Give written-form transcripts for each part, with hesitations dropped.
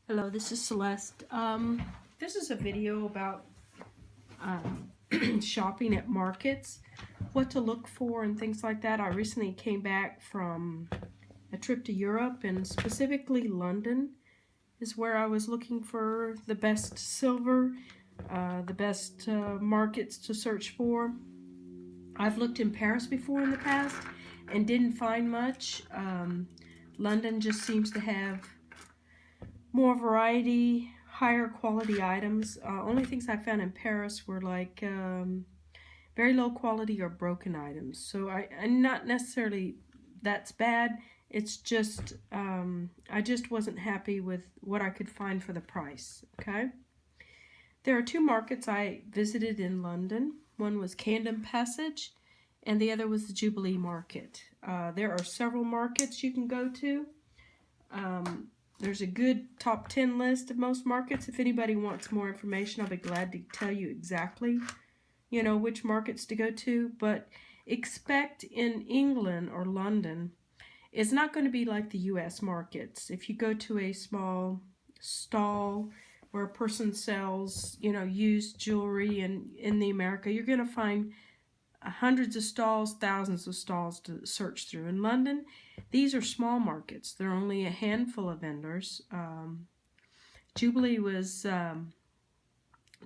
Hello, this is Celeste. This is a video about shopping at markets, what to look for and things like that. I recently came back from a trip to Europe, and specifically London is where I was looking for the best silver, the best markets to search for. I've looked in Paris before in the past and didn't find much. London just seems to have more variety, higher quality items. Only things I found in Paris were like very low quality or broken items. So I'm not necessarily that's bad. It's just I just wasn't happy with what I could find for the price. Okay. There are two markets I visited in London. One was Camden Passage, and the other was the Jubilee Market. There are several markets you can go to. There's a good top 10 list of most markets. If anybody wants more information, I'll be glad to tell you exactly, which markets to go to. But expect in England or London, it's not going to be like the U.S. markets. If you go to a small stall where a person sells, used jewelry in the America, you're going to find hundreds of stalls, thousands of stalls to search through. In London, these are small markets. There are only a handful of vendors. Jubilee was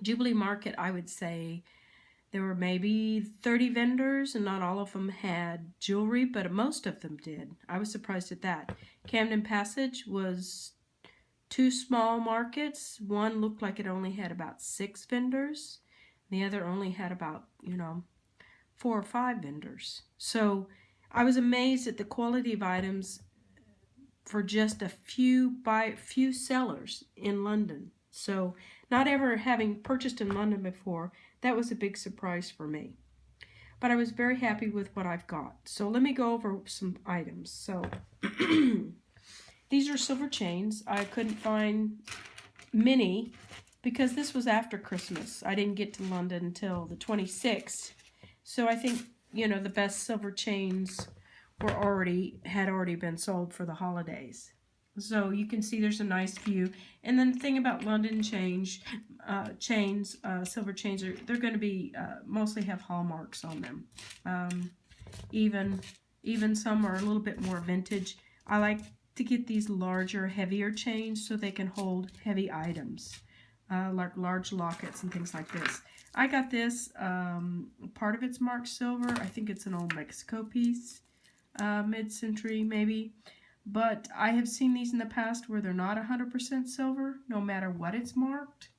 Jubilee Market. I would say there were maybe 30 vendors, and not all of them had jewelry, but most of them did. I was surprised at that. Camden Passage was two small markets. One looked like it only had about 6 vendors. The other only had about, 4 or 5 vendors. So I was amazed at the quality of items for just a few sellers in London. So not ever having purchased in London before, that was a big surprise for me. But I was very happy with what I've got. So let me go over some items. So these are silver chains. I couldn't find many because this was after Christmas. I didn't get to London until the 26th. So I think, the best silver chains had already been sold for the holidays. So you can see there's a nice view. And then the thing about London silver chains, they're going to be mostly have hallmarks on them. Even some are a little bit more vintage. I like to get these larger, heavier chains so they can hold heavy items, like large lockets and things like this. I got this, part of it's marked silver. I think it's an old Mexico piece, mid-century maybe. But I have seen these in the past where they're not 100% silver, no matter what it's marked.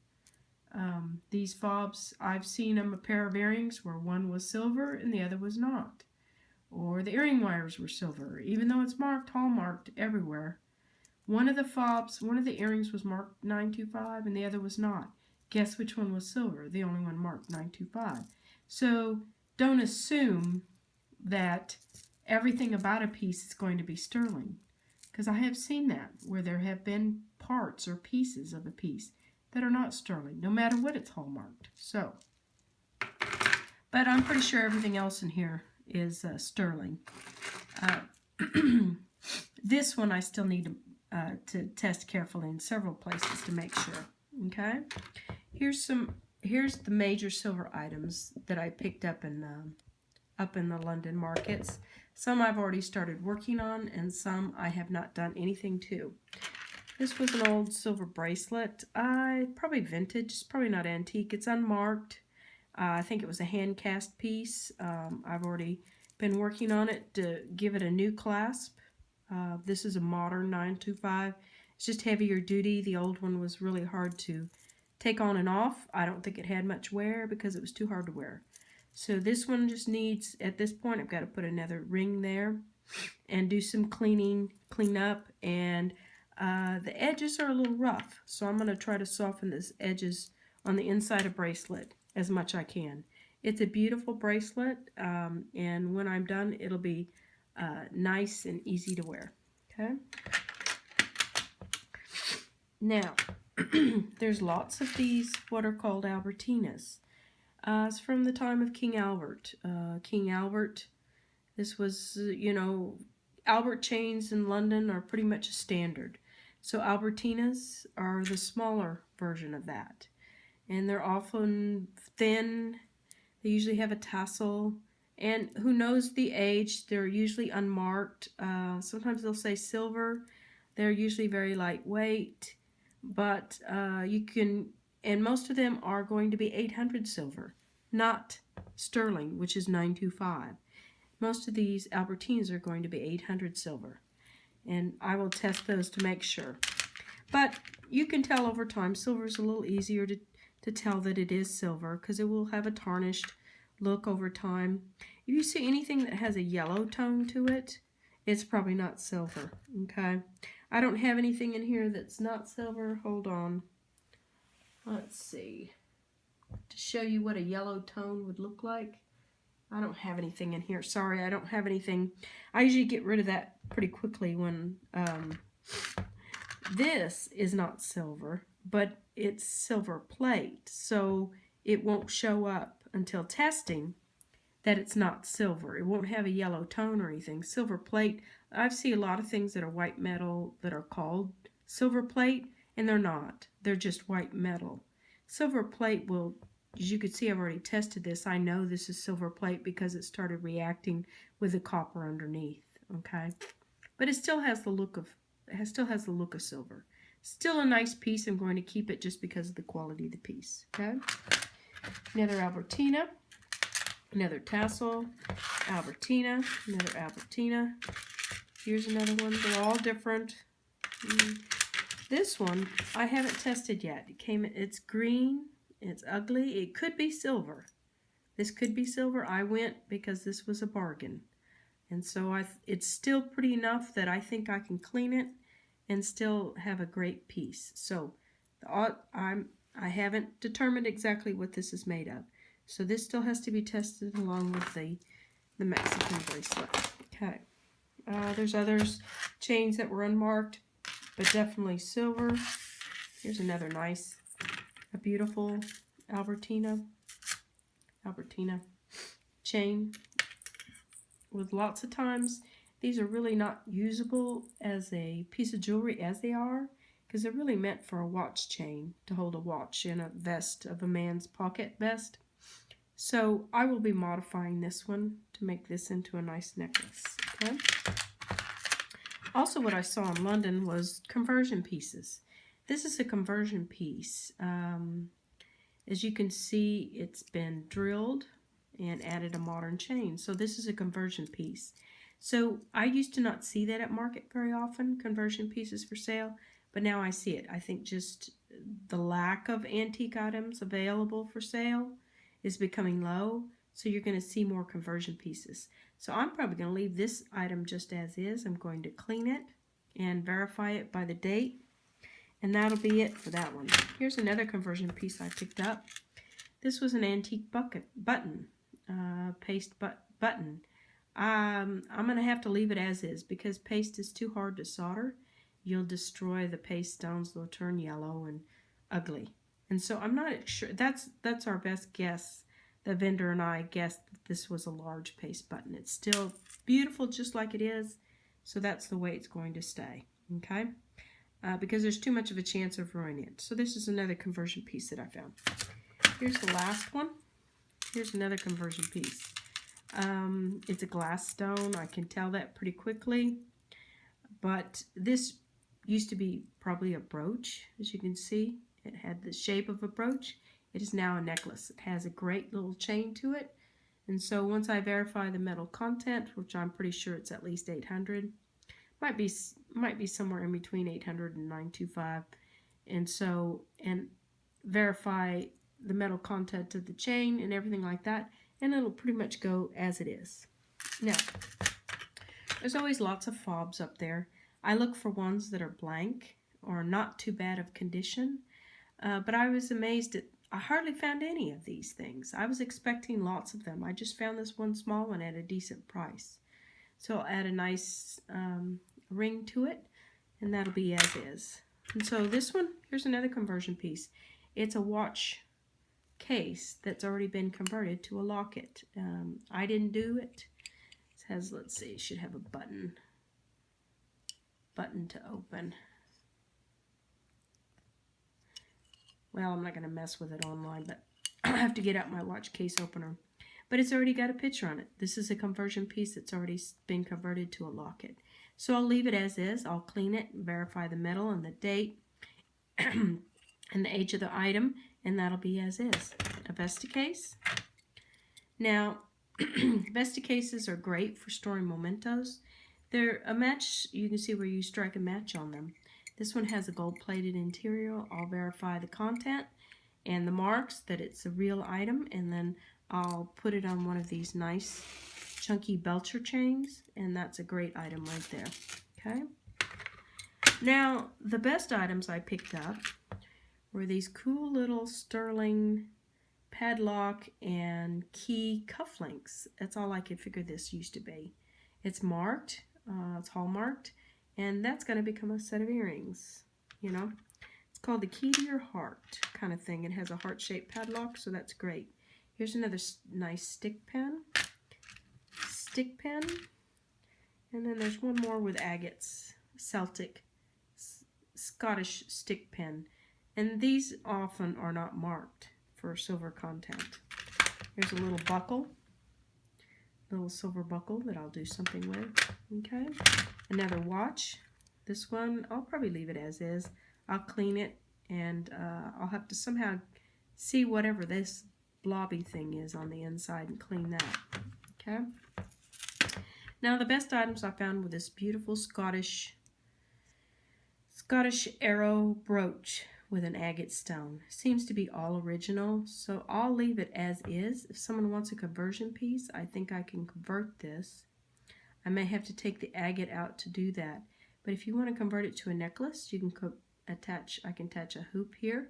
These fobs, I've seen them a pair of earrings where one was silver and the other was not. Or the earring wires were silver, even though it's marked, hallmarked everywhere. One of the earrings was marked 925 and the other was not. Guess which one was silver? The only one marked 925. So don't assume that everything about a piece is going to be sterling, because I have seen that where there have been parts or pieces of a piece that are not sterling, no matter what it's hallmarked. So, but I'm pretty sure everything else in here is sterling. This one I still need to test carefully in several places to make sure. Okay, here's the major silver items that I picked up in the London markets. Some I've already started working on, and some I have not done anything to. This was an old silver bracelet. Probably vintage. It's probably not antique. It's unmarked. I think it was a hand cast piece. I've already been working on it to give it a new clasp. This is a modern 925. It's just heavier duty. The old one was really hard to take on and off. I don't think it had much wear because it was too hard to wear. So this one just needs, at this point, I've got to put another ring there and do some clean up, and the edges are a little rough. So I'm going to try to soften these edges on the inside of bracelet as much I can. It's a beautiful bracelet, and when I'm done, it'll be nice and easy to wear. Okay. Now, there's lots of these, what are called Albertinas. It's from the time of King Albert. King Albert, this was, Albert chains in London are pretty much a standard. So Albertinas are the smaller version of that. And they're often thin. They usually have a tassel. And who knows the age? They're usually unmarked. Sometimes they'll say silver. They're usually very lightweight. But you can, and most of them are going to be 800 silver, not sterling, which is 925. Most of these Albertines are going to be 800 silver. And I will test those to make sure. But you can tell over time, silver is a little easier to tell that it is silver because it will have a tarnished look over time. If you see anything that has a yellow tone to it, it's probably not silver, okay? I don't have anything in here that's not silver. Hold on. Let's see. To show you what a yellow tone would look like. I don't have anything in here. Sorry, I don't have anything. I usually get rid of that pretty quickly when... this is not silver, but it's silver plate, so it won't show up until testing that it's not silver. It won't have a yellow tone or anything. Silver plate, I've seen a lot of things that are white metal that are called silver plate, and they're not. They're just white metal. Silver plate will, as you can see, I've already tested this. I know this is silver plate because it started reacting with the copper underneath, okay? But it still has the look of silver. Still a nice piece. I'm going to keep it just because of the quality of the piece. Okay. Another Albertina. Another tassel. Albertina. Another Albertina. Here's another one. They're all different. This one I haven't tested yet. It's green. It's ugly. It could be silver. This could be silver. I went because this was a bargain. And so it's still pretty enough that I think I can clean it and still have a great piece. So I haven't determined exactly what this is made of. So this still has to be tested along with the Mexican bracelet. Okay. There's others, chains that were unmarked, but definitely silver. Here's another nice, a beautiful Albertina chain. With lots of times, these are really not usable as a piece of jewelry as they are, because they're really meant for a watch chain to hold a watch in a vest of a man's pocket vest. So I will be modifying this one to make this into a nice necklace. Okay. Also, what I saw in London was conversion pieces. This is a conversion piece. As you can see, it's been drilled and added a modern chain. So this is a conversion piece. So I used to not see that at market very often, conversion pieces for sale, but now I see it. I think just the lack of antique items available for sale is becoming low, so you're going to see more conversion pieces. So I'm probably going to leave this item just as is. I'm going to clean it and verify it by the date, and that'll be it for that one. Here's another conversion piece I picked up. This was an antique button, paste button. I'm going to have to leave it as is because paste is too hard to solder. You'll destroy the paste stones. They'll turn yellow and ugly. And so I'm not sure. That's our best guess. The vendor and I guessed that this was a large paste button. It's still beautiful just like it is. So that's the way it's going to stay. Okay? Because there's too much of a chance of ruining it. So this is another conversion piece that I found. Here's the last one. Here's another conversion piece. It's a glass stone. I can tell that pretty quickly. But this used to be probably a brooch, as you can see. It had the shape of a brooch. It is now a necklace. It has a great little chain to it. And so once I verify the metal content, which I'm pretty sure it's at least 800, might be somewhere in between 800 and 925, and verify the metal content of the chain and everything like that, and it'll pretty much go as it is. Now, there's always lots of fobs up there. I look for ones that are blank or not too bad of condition, but I was amazed at I hardly found any of these things. I was expecting lots of them. I just found this one small one at a decent price. So I'll add a nice ring to it, and that'll be as is. And so this one, here's another conversion piece. It's a watch case that's already been converted to a locket. I didn't do it. It has, let's see, it should have a button to open. Well, I'm not going to mess with it online, but I have to get out my watch case opener. But it's already got a picture on it. This is a conversion piece that's already been converted to a locket. So I'll leave it as is. I'll clean it, verify the metal and the date and the age of the item, and that'll be as is. A Vesta case. Now, Vesta cases are great for storing mementos. They're a match, you can see where you strike a match on them. This one has a gold-plated interior. I'll verify the content and the marks that it's a real item, and then I'll put it on one of these nice chunky Belcher chains, and that's a great item right there. Okay. Now, the best items I picked up were these cool little sterling padlock and key cufflinks. That's all I could figure this used to be. It's marked, it's hallmarked, and that's going to become a set of earrings, you know. It's called the Key to Your Heart kind of thing. It has a heart-shaped padlock, so that's great. Here's another nice stick pen. And then there's one more with agates, Celtic, Scottish stick pen. And these often are not marked for silver content. Here's a little buckle, little silver buckle that I'll do something with. Okay, another watch. This one, I'll probably leave it as is. I'll clean it, and I'll have to somehow see whatever this blobby thing is on the inside and clean that. Okay. Now the best items I found were this beautiful Scottish arrow brooch with an agate stone. Seems to be all original, so I'll leave it as is. If someone wants a conversion piece, I think I can convert this. I may have to take the agate out to do that. But if you want to convert it to a necklace, you can I can attach a hoop here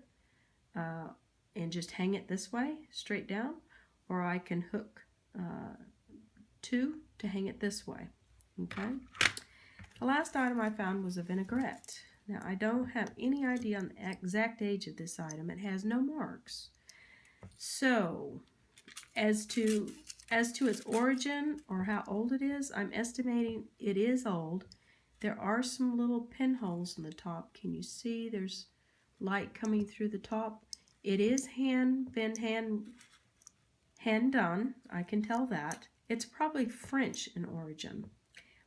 and just hang it this way, straight down, or I can hook two to hang it this way. Okay. The last item I found was a vinaigrette. Now, I don't have any idea on the exact age of this item. It has no marks. So, as to its origin or how old it is, I'm estimating it is old. There are some little pinholes in the top. Can you see? There's light coming through the top. It is hand done. I can tell that. It's probably French in origin.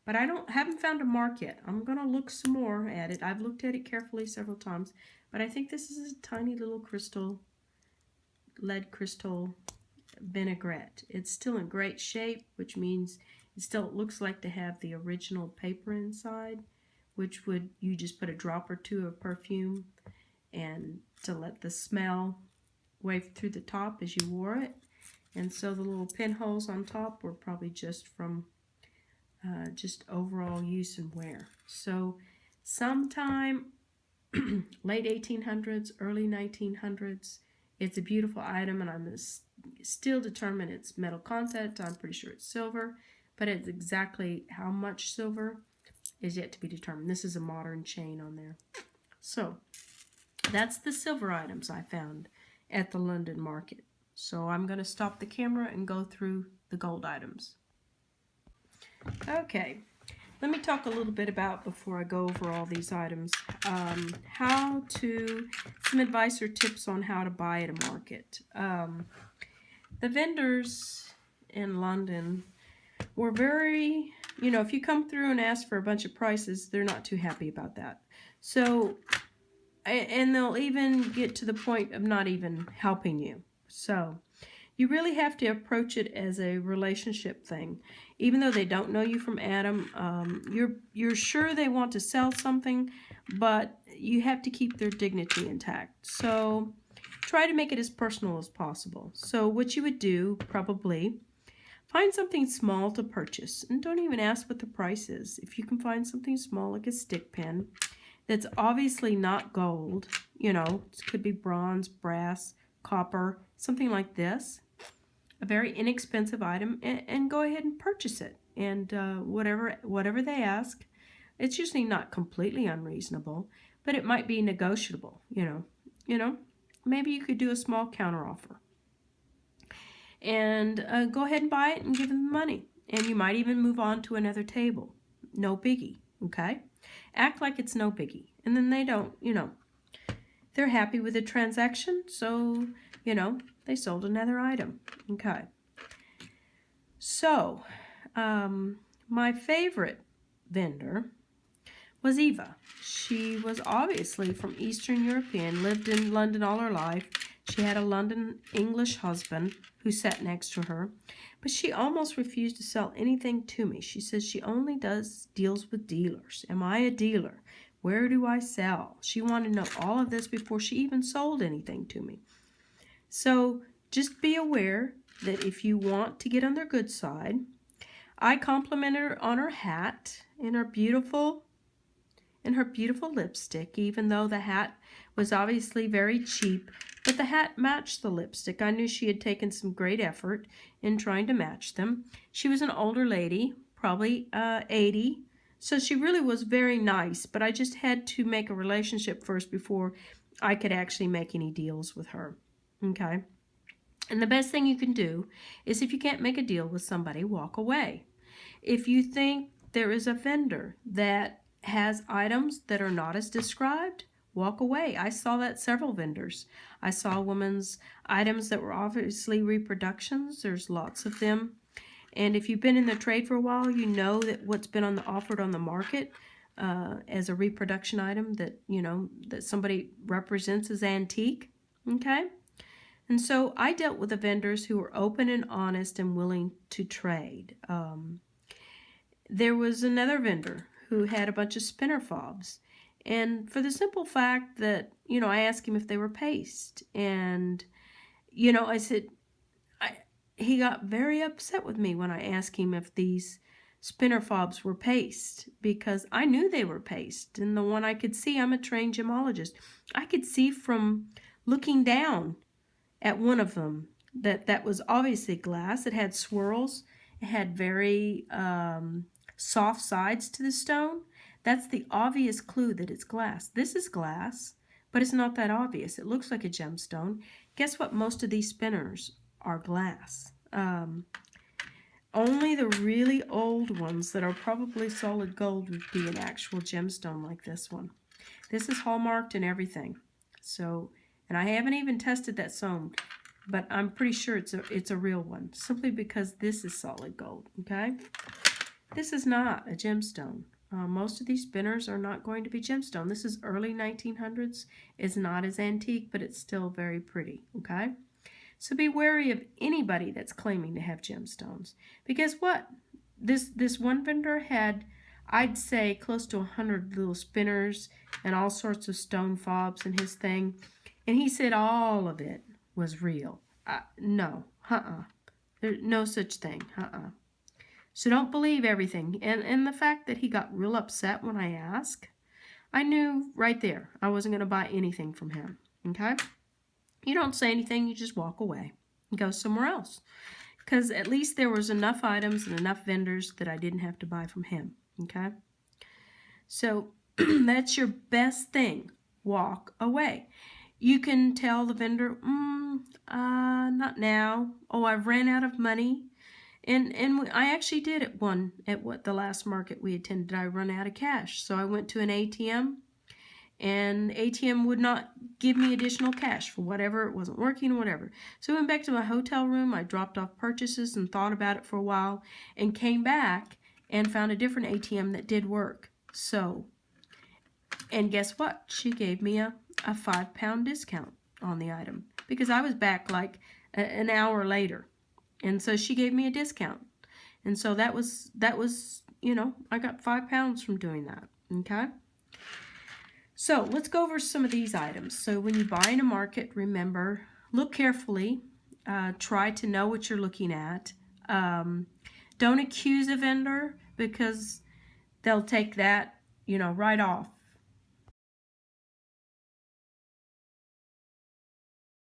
But I haven't found a mark yet. I'm going to look some more at it. I've looked at it carefully several times. But I think this is a tiny little lead crystal vinaigrette. It's still in great shape, which means it still looks like to have the original paper inside, which you just put a drop or two of perfume and to let the smell wave through the top as you wore it. And so the little pinholes on top were probably just from just overall use and wear. So sometime late 1800s, early 1900s, it's a beautiful item, and I'm still determined its metal content. I'm pretty sure it's silver, but it's exactly how much silver is yet to be determined. This is a modern chain on there. So that's the silver items I found at the London market. So I'm going to stop the camera and go through the gold items. Okay, let me talk a little bit about, before I go over all these items, some advice or tips on how to buy at a market. The vendors in London were very, if you come through and ask for a bunch of prices, they're not too happy about that. So, and they'll even get to the point of not even helping you. So, you really have to approach it as a relationship thing. Even though they don't know you from Adam, you're sure they want to sell something, but you have to keep their dignity intact. So try to make it as personal as possible. So what you would do, probably, find something small to purchase. And don't even ask what the price is. If you can find something small like a stick pen that's obviously not gold, it could be bronze, brass, copper, something like this. A very inexpensive item, and go ahead and purchase it. And whatever they ask, it's usually not completely unreasonable, but it might be negotiable. Maybe you could do a small counteroffer, and go ahead and buy it and give them the money. And you might even move on to another table. No biggie. Okay, act like it's no biggie, and then they don't. they're happy with the transaction, so, you know, they sold another item. Okay. So, my favorite vendor was Eva. She was obviously from Eastern European, lived in London all her life. She had a London English husband who sat next to her, but she almost refused to sell anything to me. She says she only does deals with dealers. Am I a dealer? Where do I sell? She wanted to know all of this before she even sold anything to me. So just be aware that if you want to get on their good side, I complimented her on her hat and her beautiful lipstick, even though the hat was obviously very cheap, but the hat matched the lipstick. I knew she had taken some great effort in trying to match them. She was an older lady, probably 80, so she really was very nice, but I just had to make a relationship first before I could actually make any deals with her. Okay? And the best thing you can do is, if you can't make a deal with somebody, walk away. If you think there is a vendor that has items that are not as described, walk away. I saw that several vendors. I saw a woman's items that were obviously reproductions. There's lots of them. And if you've been in the trade for a while, you know that what's been offered on the market as a reproduction item that, you know, that somebody represents as antique. Okay? And so I dealt with the vendors who were open and honest and willing to trade. There was another vendor who had a bunch of spinner fobs. And for the simple fact that, you know, I asked him if they were paste. And, you know, I said, he got very upset with me when I asked him if these spinner fobs were paste, because I knew they were paste. And the one I could see, I'm a trained gemologist, I could see from looking down at one of them that was obviously glass. It had swirls. It had very soft sides to the stone. That's the obvious clue that it's glass. This is glass, but it's not that obvious. It looks like a gemstone. Guess what? Most of these spinners are glass. Only the really old ones that are probably solid gold would be an actual gemstone like this one. This is hallmarked and everything. So, and I haven't even tested that stone, but I'm pretty sure it's a real one, simply because this is solid gold, okay? This is not a gemstone. Most of these spinners are not going to be gemstone. This is early 1900s. It's not as antique, but it's still very pretty, okay? So be wary of anybody that's claiming to have gemstones. Because what? This one vendor had, I'd say, close to 100 little spinners and all sorts of stone fobs in his thing. And he said all of it was real. No, There's no such thing, So don't believe everything. And the fact that he got real upset when I asked, I knew right there I wasn't going to buy anything from him, okay? You don't say anything, you just walk away and go somewhere else. Because at least there was enough items and enough vendors that I didn't have to buy from him, okay? So that's your best thing. Walk away. You can tell the vendor, not now. Oh, I've ran out of money. And I actually did at the last market we attended. I run out of cash. So I went to an ATM, and the ATM would not give me additional cash for whatever. It wasn't working or whatever. So I went back to my hotel room. I dropped off purchases and thought about it for a while and came back and found a different ATM that did work. So, and guess what? She gave me a 5-pound discount on the item because I was back like an hour later. And so she gave me a discount. And so that was, you know, I got 5 pounds from doing that. Okay. So let's go over some of these items. So when you buy in a market, remember, look carefully. Try to know what you're looking at. Don't accuse a vendor, because they'll take that, you know, right off